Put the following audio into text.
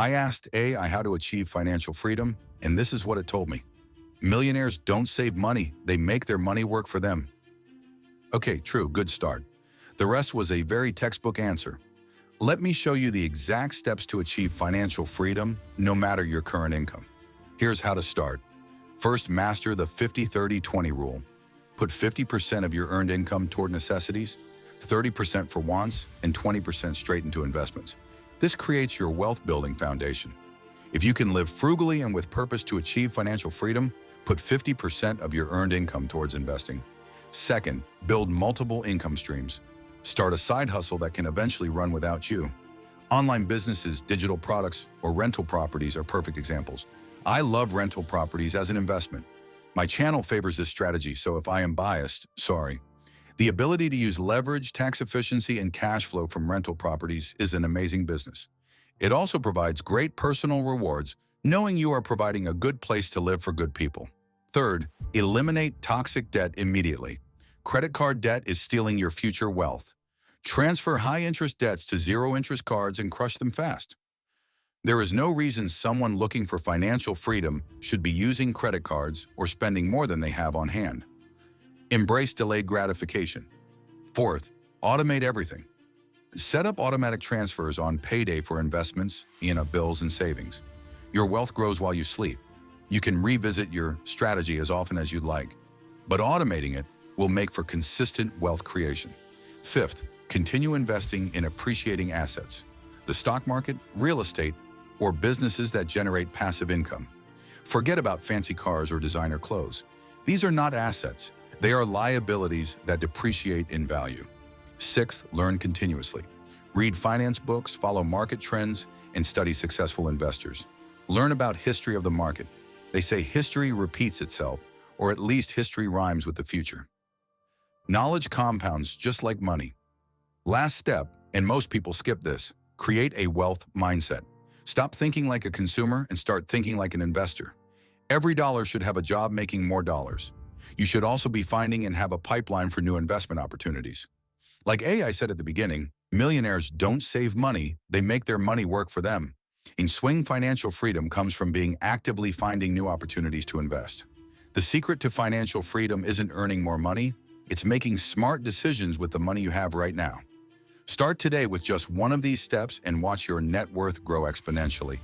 I asked AI how to achieve financial freedom, and this is what it told me. Millionaires don't save money, they make their money work for them. Okay, true, good start. The rest was a very textbook answer. Let me show you the exact steps to achieve financial freedom, no matter your current income. Here's how to start. First, master the 50-30-20 rule. Put 50% of your earned income toward necessities, 30% for wants, and 20% straight into investments. This creates your wealth-building foundation. If you can live frugally and with purpose to achieve financial freedom, put 50% of your earned income towards investing. Second, build multiple income streams. Start a side hustle that can eventually run without you. Online businesses, digital products, or rental properties are perfect examples. I love rental properties as an investment. My channel favors this strategy, so if I am biased, sorry. The ability to use leverage, tax efficiency, and cash flow from rental properties is an amazing business. It also provides great personal rewards, knowing you are providing a good place to live for good people. Third, eliminate toxic debt immediately. Credit card debt is stealing your future wealth. Transfer high-interest debts to zero-interest cards and crush them fast. There is no reason someone looking for financial freedom should be using credit cards or spending more than they have on hand. Embrace delayed gratification. Fourth, automate everything. Set up automatic transfers on payday for investments, bills, and savings. Your wealth grows while you sleep. You can revisit your strategy as often as you'd like, but automating it will make for consistent wealth creation. Fifth, continue investing in appreciating assets. The stock market, real estate, or businesses that generate passive income. Forget about fancy cars or designer clothes. These are not assets. They are liabilities that depreciate in value. Sixth, learn continuously. Read finance books, follow market trends, and study successful investors. Learn about history of the market. They say history repeats itself, or at least history rhymes with the future. Knowledge compounds just like money. Last step, and most people skip this, create a wealth mindset. Stop thinking like a consumer and start thinking like an investor. Every dollar should have a job making more dollars. You should also be finding and have a pipeline for new investment opportunities. Like AI said at the beginning, millionaires don't save money, they make their money work for them. And swing financial freedom comes from being actively finding new opportunities to invest. The secret to financial freedom isn't earning more money, it's making smart decisions with the money you have right now. Start today with just one of these steps and watch your net worth grow exponentially.